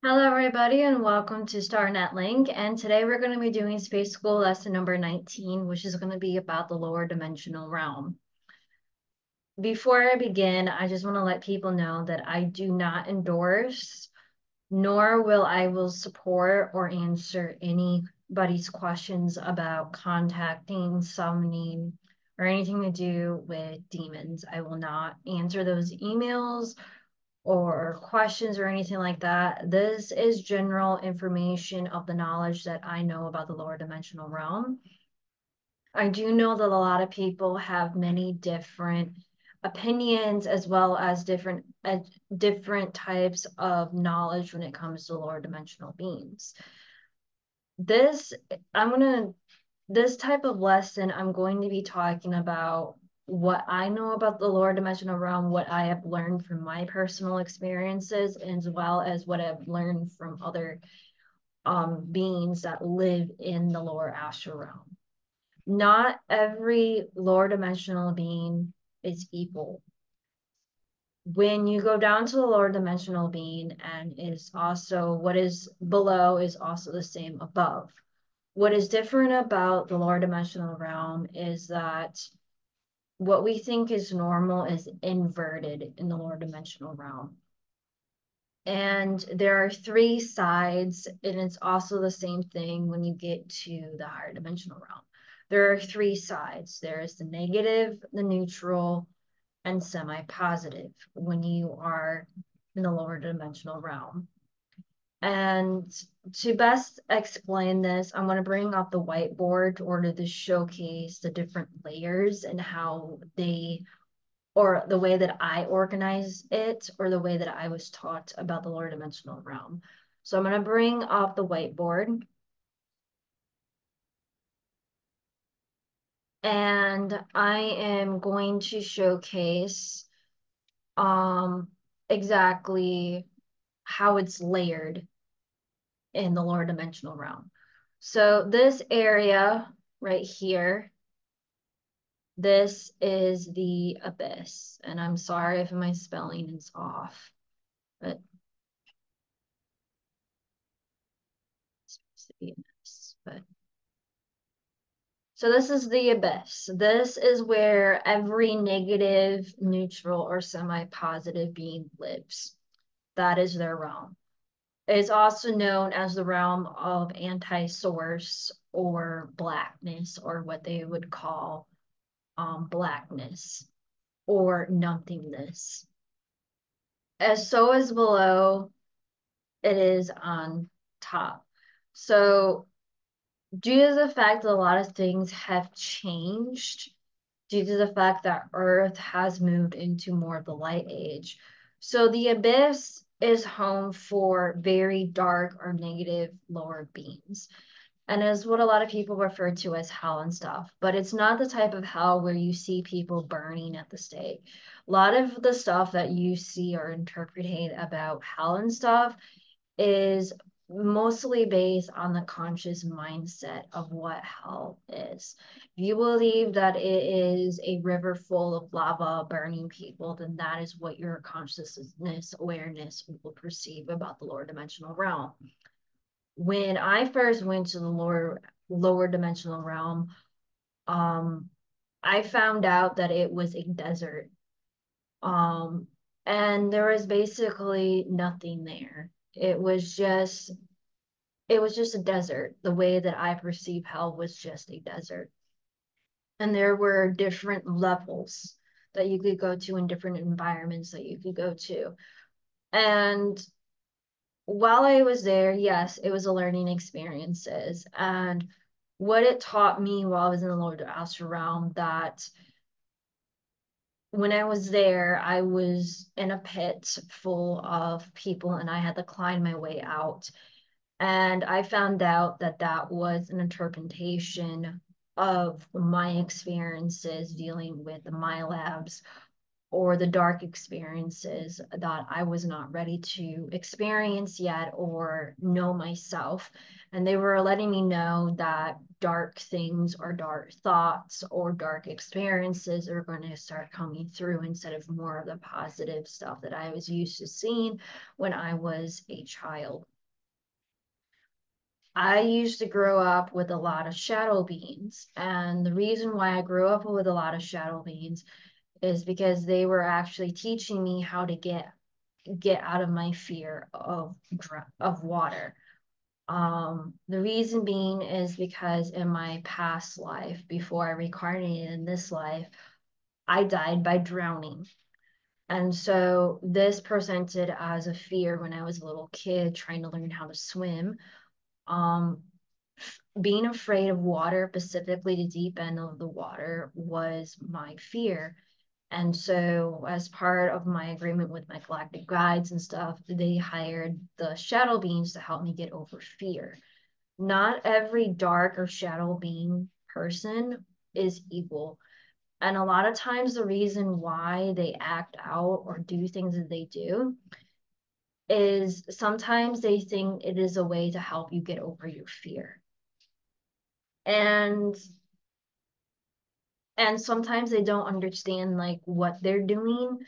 Hello, everybody, and welcome to StarNet Link. And today we're going to be doing Space School lesson number 19, which is going to be about the lower dimensional realm. Before I begin, I just want to let people know that I do not endorse, nor will support or answer anybody's questions about contacting, summoning, or anything to do with demons. I will not answer those emails or questions or anything like that. This is general information of the knowledge that I know about the lower dimensional realm. I do know that a lot of people have many different opinions as well as different types of knowledge when it comes to lower dimensional beings. This I'm gonna this type of lesson, I'm going to be talking about what I know about the lower dimensional realm, what I have learned from my personal experiences, as well as what I've learned from other beings that live in the lower astral realm. Not every lower dimensional being is equal. When you go down to the lower dimensional being, and is also what is below is also the same above. What is different about the lower dimensional realm is that what we think is normal is inverted in the lower dimensional realm. And there are three sides, and it's also the same thing when you get to the higher dimensional realm. There are three sides. There is the negative, the neutral, and semi-positive when you are in the lower dimensional realm. And to best explain this, I'm going to bring up the whiteboard in order to showcase the different layers and how they, or the way that I organize it, or the way that I was taught about the lower dimensional realm. So I'm going to bring up the whiteboard. And I am going to showcase exactly how it's layered in the lower dimensional realm. So this area right here, this is the abyss. And I'm sorry if my spelling is off, but it's supposed to be an S. But so this is the abyss. This is where every negative, neutral, or semi-positive being lives. That is their realm. It's also known as the realm of anti-source or blackness, or what they would call blackness or nothingness. As so is below, it is on top. So due to the fact that a lot of things have changed, due to the fact that Earth has moved into more of the light age. So the abyss is home for very dark or negative lower beings. And is what a lot of people refer to as hell and stuff. But it's not the type of hell where you see people burning at the stake. A lot of the stuff that you see or interpreted about hell and stuff is mostly based on the conscious mindset of what hell is. If you believe that it is a river full of lava burning people, then that is what your consciousness awareness will perceive about the lower dimensional realm. When I first went to the lower dimensional realm, um, I found out that it was a desert. Um, and there was basically nothing there. It was just a desert. The way that I perceive hell was just a desert. And there were different levels that you could go to in different environments that you could go to. And while I was there, yes, it was a learning experiences. And what it taught me while I was in the lower astral realm, that when I was there, I was in a pit full of people and I had to climb my way out. And I found out that that was an interpretation of my experiences dealing with my labs, or the dark experiences that I was not ready to experience yet or know myself. And they were letting me know that dark things or dark thoughts or dark experiences are going to start coming through instead of more of the positive stuff that I was used to seeing when I was a child. I used to grow up with a lot of shadow beings. And the reason why I grew up with a lot of shadow beings is because they were actually teaching me how to get out of my fear of water. The reason being is because in my past life, before I reincarnated in this life, I died by drowning. And so this presented as a fear when I was a little kid trying to learn how to swim. Um, Being afraid of water, specifically the deep end of the water, was my fear. And so, as part of my agreement with my galactic guides and stuff, they hired the shadow beings to help me get over fear. Not every dark or shadow being person is evil. And a lot of times, the reason why they act out or do things that they do is sometimes they think it is a way to help you get over your fear. And and sometimes they don't understand like what they're doing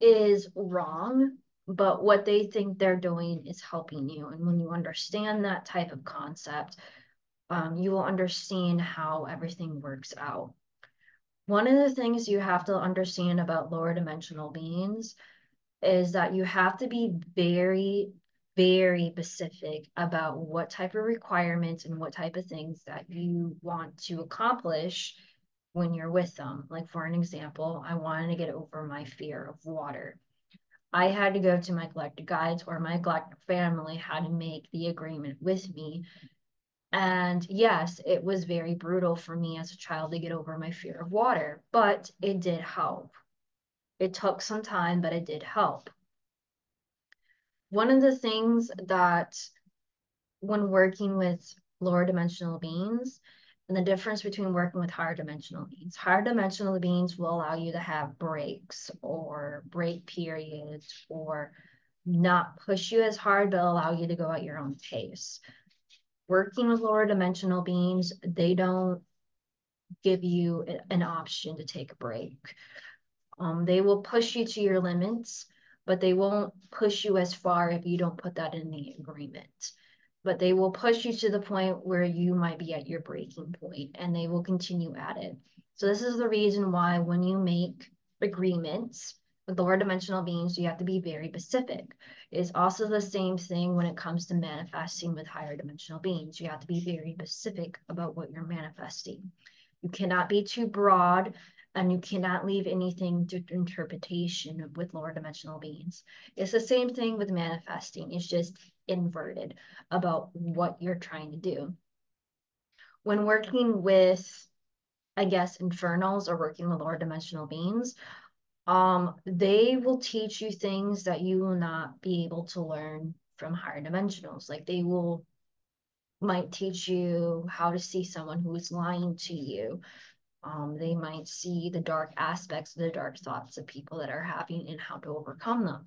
is wrong, but what they think they're doing is helping you. And when you understand that type of concept, you will understand how everything works out. One of the things you have to understand about lower dimensional beings is that you have to be very, very specific about what type of requirements and what type of things that you want to accomplish when you're with them. Like, for an example, I wanted to get over my fear of water. I had to go to my galactic guides or my galactic family had to make the agreement with me. And yes, it was very brutal for me as a child to get over my fear of water, but it did help. It took some time, but it did help. One of the things that when working with lower dimensional beings, and the difference between working with higher dimensional beings will allow you to have breaks or break periods or not push you as hard, but allow you to go at your own pace. Working with lower dimensional beings, they don't give you an option to take a break. They will push you to your limits, but they won't push you as far if you don't put that in the agreement. But they will push you to the point where you might be at your breaking point, and they will continue at it. So this is the reason why when you make agreements with lower dimensional beings, you have to be very specific. It's also the same thing when it comes to manifesting with higher dimensional beings. You have to be very specific about what you're manifesting. You cannot be too broad and you cannot leave anything to interpretation with lower dimensional beings. It's the same thing with manifesting. It's just inverted about what you're trying to do. When working with, I guess, infernals or working with lower dimensional beings, they will teach you things that you will not be able to learn from higher dimensionals. Like they will might teach you how to see someone who is lying to you. They might see the dark aspects of the dark thoughts of people that are having and how to overcome them.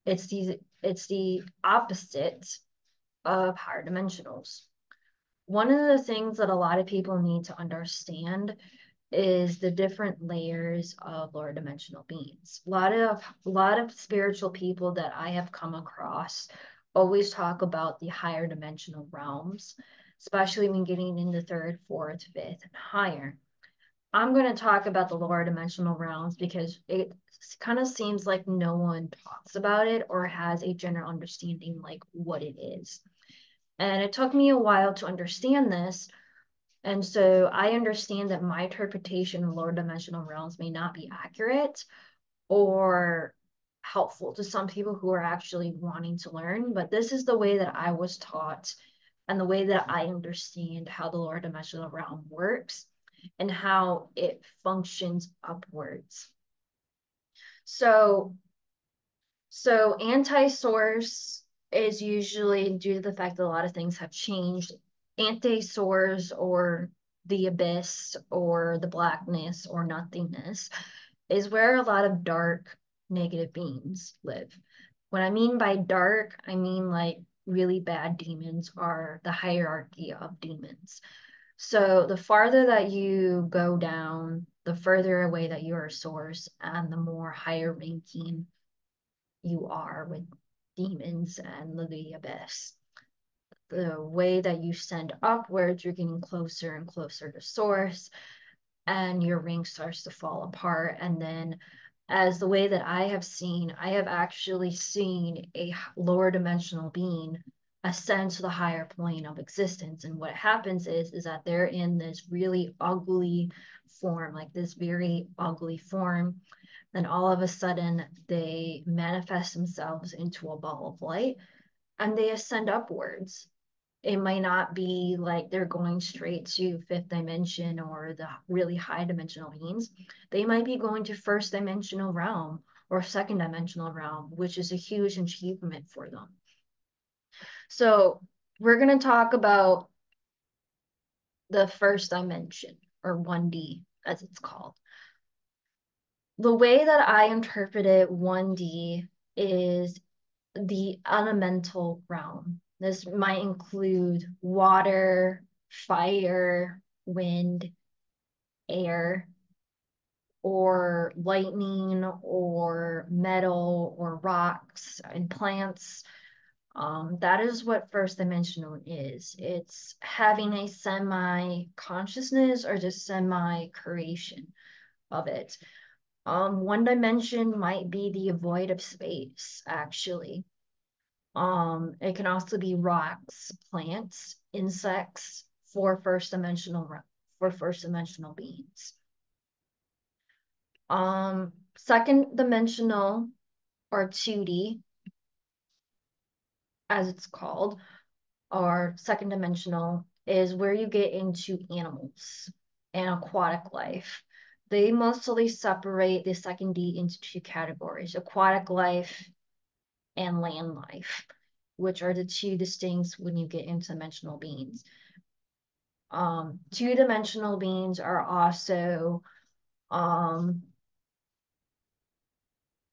It's the opposite of higher dimensionals. One of the things that a lot of people need to understand is the different layers of lower dimensional beings. A lot of spiritual people that I have come across always talk about the higher dimensional realms, especially when getting into third, fourth, fifth, and higher. I'm going to talk about the lower dimensional realms because it kind of seems like no one talks about it or has a general understanding like what it is. And it took me a while to understand this. And so I understand that my interpretation of lower dimensional realms may not be accurate or helpful to some people who are actually wanting to learn, but this is the way that I was taught and the way that I understand how the lower dimensional realm works and how it functions upwards. So, so anti-source is usually due to the fact that a lot of things have changed. Anti-source or the abyss or the blackness or nothingness is where a lot of dark negative beings live. What I mean by dark, I mean like really bad demons are the hierarchy of demons. So the farther that you go down, the further away that you are a source, and the more higher ranking you are with demons and the abyss. the way that you send upwards, you're getting closer and closer to source, and your ring starts to fall apart. And then, as the way that I have seen, I have actually seen a lower dimensional being ascend to the higher plane of existence. And what happens is that they're in this really ugly form, like this very ugly form. Then all of a sudden they manifest themselves into a ball of light and they ascend upwards. It might not be like they're going straight to fifth dimension or the really high dimensional beings. They might be going to first dimensional realm or second dimensional realm, which is a huge achievement for them. So we're going to talk about the first dimension, or 1D as it's called. The way that I interpret it, 1D, is the elemental realm. This might include water, fire, wind, air, or lightning, or metal, or rocks and plants. That is what first dimensional is. It's having a semi consciousness or just semi creation of it. One dimension might be the void of space, actually. It can also be rocks, plants, insects for first dimensional beings. Second dimensional, or 2D, as it's called, or second dimensional, is where you get into animals and aquatic life. They mostly separate the second D into two categories: aquatic life and land life, which are the two distinct when you get into dimensional beings. Two-dimensional beings are also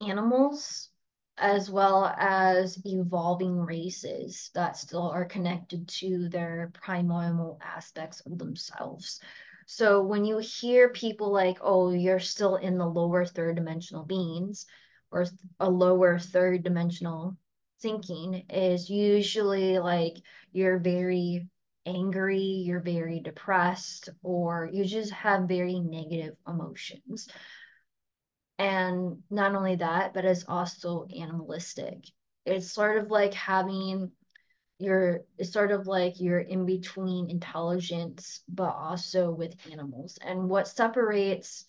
animals, as well as evolving races that still are connected to their primal aspects of themselves. So when you hear people like, oh, you're still in the lower third dimensional beings, or a lower third dimensional thinking, is usually like you're very angry, you're very depressed, or you just have very negative emotions. And not only that, but it's also animalistic. It's sort of like having it's sort of like you're in between intelligence, but also with animals. And what separates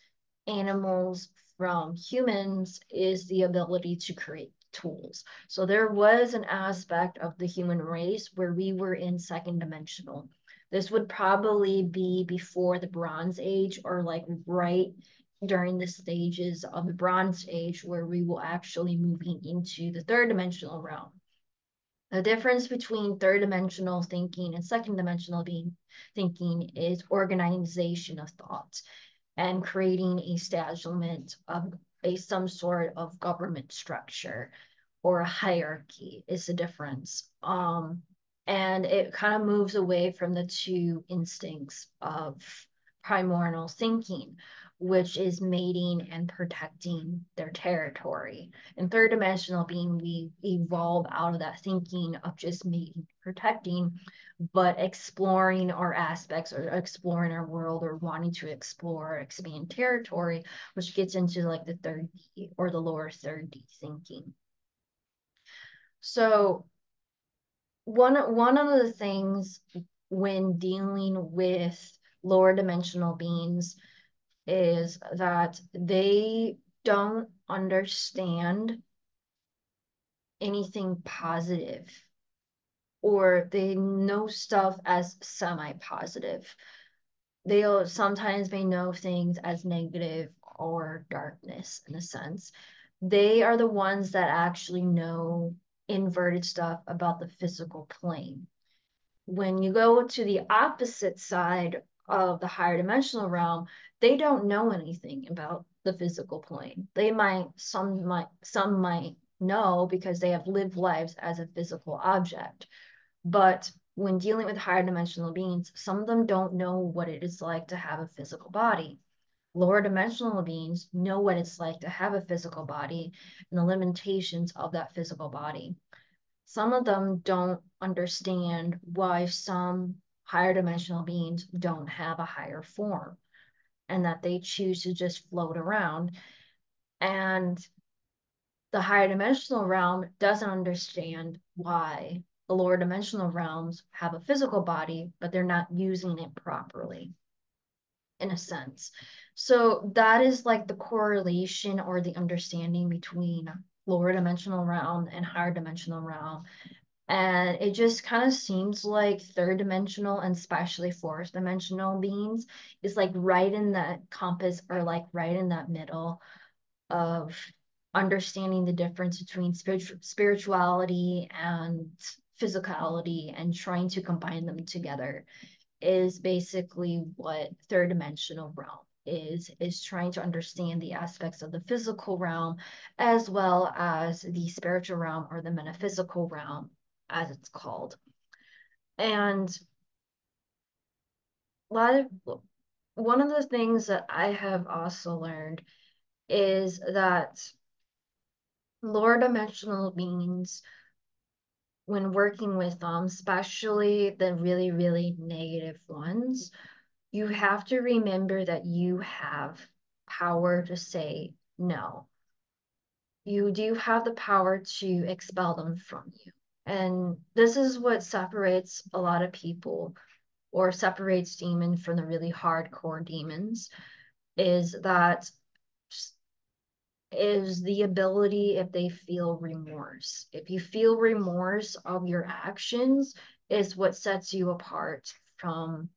animals from humans is the ability to create tools. So there was an aspect of the human race where we were in second dimensional. This would probably be before the Bronze Age, or like right during the stages of the Bronze Age, where we will actually moving into the third dimensional realm. The difference between third dimensional thinking and second dimensional thinking is organization of thought and creating a establishment of some sort of government structure or a hierarchy is the difference. And it kind of moves away from the two instincts of primordial thinking, which is mating and protecting their territory. In third dimensional being, we evolve out of that thinking of just mating, protecting, but exploring our aspects or exploring our world or wanting to explore, expand territory, which gets into like the third D or the lower third D thinking. So one of the things when dealing with lower dimensional beings is that they don't understand anything positive, or they know stuff as semi-positive. They'll sometimes may know things as negative or darkness in a sense. They are the ones that actually know inverted stuff about the physical plane. When you go to the opposite side of the higher dimensional realm, they don't know anything about the physical plane. Some might know because they have lived lives as a physical object. But when dealing with higher dimensional beings, some of them don't know what it is like to have a physical body. Lower dimensional beings know what it's like to have a physical body and the limitations of that physical body. some of them don't understand why some higher dimensional beings don't have a higher form and that they choose to just float around. And the higher dimensional realm doesn't understand why the lower dimensional realms have a physical body, but they're not using it properly, in a sense. So that is like the correlation or the understanding between lower dimensional realm and higher dimensional realm. And it just kind of seems like third dimensional and especially fourth dimensional beings is like right in that compass or like right in that middle of understanding the difference between spirituality and physicality and trying to combine them together is basically what third dimensional realm is trying to understand the aspects of the physical realm as well as the spiritual realm or the metaphysical realm as it's called. And a lot of one of the things that I have also learned is that lower dimensional beings, when working with them, especially the really, really negative ones, you have to remember that you have power to say no. You do have the power to expel them from you. And this is what separates a lot of people or separates demons from the really hardcore demons is that is the ability if they feel remorse. If you feel remorse of your actions is what sets you apart from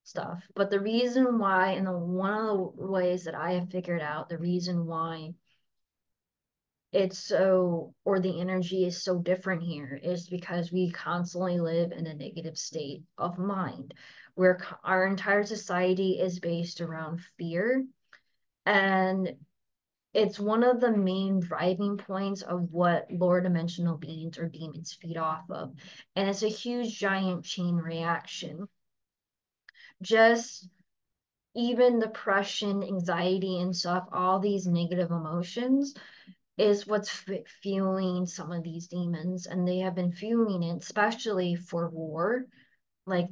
stuff. But the reason why, and one of the ways that I have figured out, the reason why it's so, or the energy is so different here is because we constantly live in a negative state of mind where our entire society is based around fear. And it's one of the main driving points of what lower dimensional beings or demons feed off of. And it's a huge, giant chain reaction. Just even depression, anxiety, and stuff, all these negative emotions is what's fueling some of these demons. And they have been fueling it, especially for war. Like,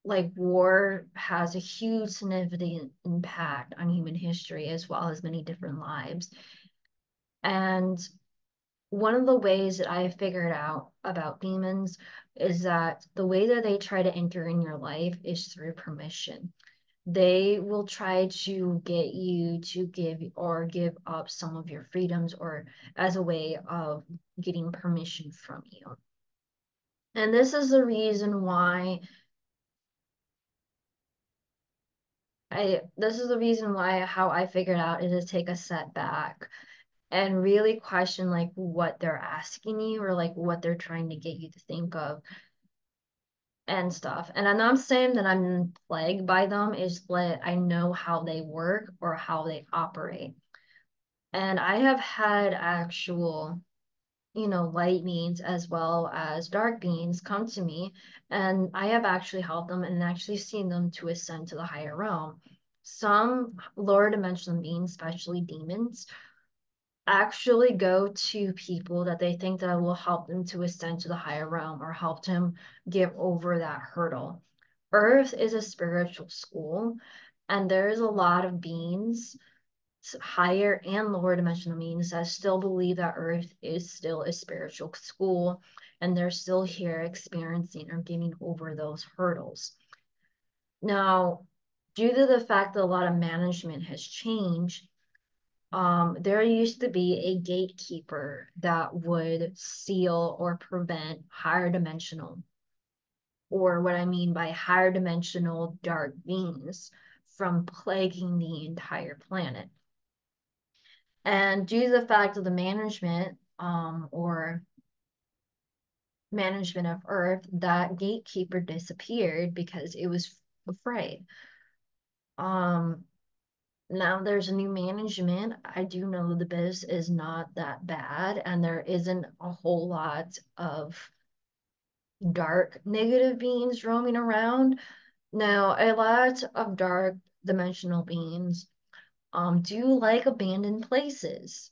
like war has a huge significant impact on human history as well as many different lives. And one of the ways that I have figured out about demons is that the way that they try to enter in your life is through permission. They will try to get you to give up some of your freedoms or as a way of getting permission from you. And this is the reason why how I figured out is to take a step back and really question like what they're asking you or like what they're trying to get you to think of and stuff. And I'm not saying that I'm plagued by them, is that I know how they work or how they operate. And I have had actual, light beings as well as dark beings come to me, and I have actually helped them and actually seen them to ascend to the higher realm. Some lower dimensional beings, especially demons, actually go to people that they think that will help them to ascend to the higher realm or help them get over that hurdle. Earth is a spiritual school, and there's a lot of beings, higher and lower dimensional beings, that still believe that Earth is still a spiritual school and they're still here experiencing or getting over those hurdles. Now, due to the fact that a lot of management has changed, there used to be a gatekeeper that would seal or prevent higher dimensional, or what I mean by higher dimensional dark beings, from plaguing the entire planet. And due to the fact of the management, or management of Earth, that gatekeeper disappeared because it was afraid. Um, Now there's a new management. I do know the biz is not that bad, and there isn't a whole lot of dark negative beings roaming around. Now, a lot of dark dimensional beings do like abandoned places.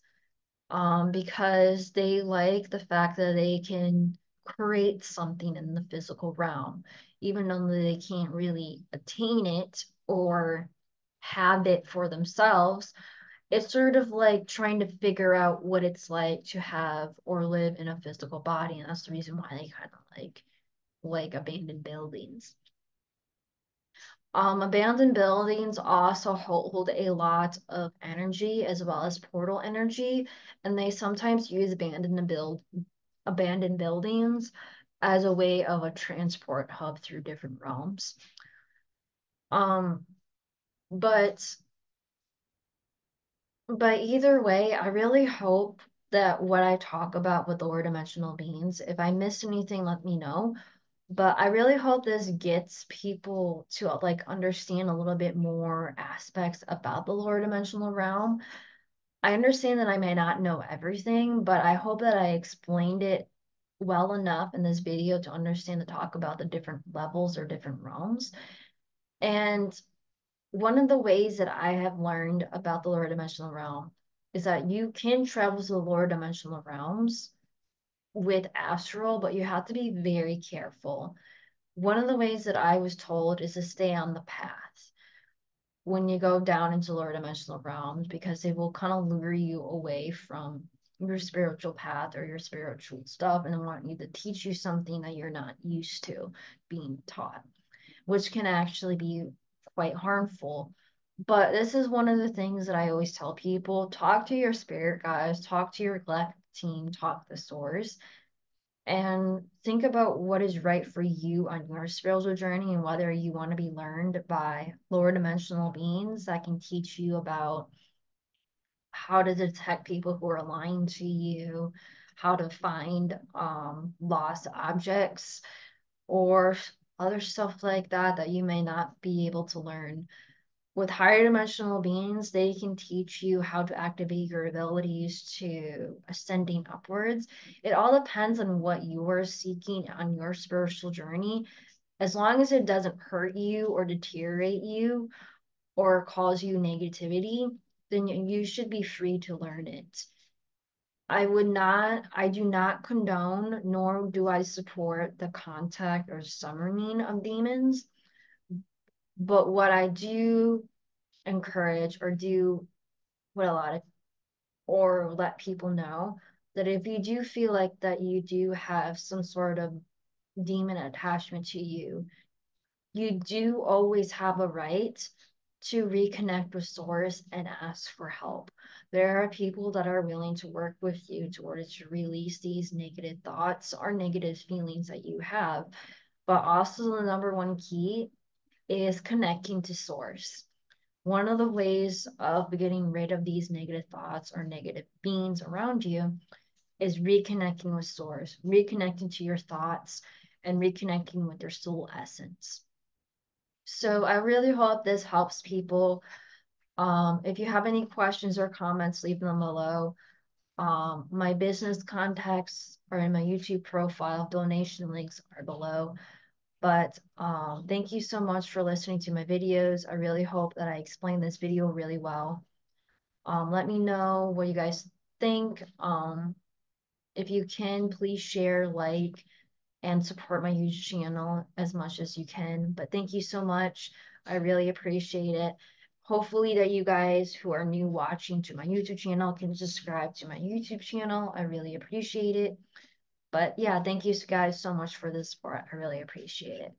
because they like the fact that they can create something in the physical realm, even though they can't really attain it or have it for themselves. It's sort of like trying to figure out what it's like to have or live in a physical body, and that's the reason why they kind of like abandoned buildings. Abandoned buildings also hold a lot of energy as well as portal energy, and they sometimes use abandoned buildings as a way of a transport hub through different realms. Um, but but either way, I really hope that what I talk about with the lower dimensional beings, if I missed anything, let me know. But I really hope this gets people to like understand a little bit more aspects about the lower dimensional realm. I understand that I may not know everything, but I hope that I explained it well enough in this video to understand to talk about the different levels or different realms. And one of the ways that I have learned about the lower dimensional realm is that you can travel to the lower dimensional realms with astral, but you have to be very careful. One of the ways that I was told is to stay on the path when you go down into lower dimensional realms because they will kind of lure you away from your spiritual path or your spiritual stuff and want you to teach you something that you're not used to being taught, which can actually be quite harmful. But this is one of the things that I always tell people: talk to your spirit guides, talk to your galactic team, talk to the source, and think about what is right for you on your spiritual journey and whether you want to be learned by lower dimensional beings that can teach you about how to detect people who are lying to you, how to find lost objects, or other stuff like that that you may not be able to learn. With higher dimensional beings, they can teach you how to activate your abilities to ascending upwards. It all depends on what you are seeking on your spiritual journey. As long as it doesn't hurt you or deteriorate you or cause you negativity, then you should be free to learn it. I do not condone nor do I support the contact or summoning of demons. But what I do encourage or do what a lot of or let people know that if you do feel like that you do have some sort of demon attachment to you, you do always have a right to reconnect with source and ask for help. There are people that are willing to work with you in order to release these negative thoughts or negative feelings that you have. But also the number one key is connecting to source. One of the ways of getting rid of these negative thoughts or negative beings around you is reconnecting with source, reconnecting to your thoughts, and reconnecting with your soul essence. So I really hope this helps people. If you have any questions or comments, leave them below. My business contacts are in my YouTube profile. Donation links are below. But thank you so much for listening to my videos. I really hope that I explained this video really well. Let me know what you guys think. If you can, please share, like, and support my YouTube channel as much as you can. But thank you so much. I really appreciate it. Hopefully that you guys who are new watching to my YouTube channel can subscribe to my YouTube channel. I really appreciate it. But yeah, thank you guys so much for the support. I really appreciate it.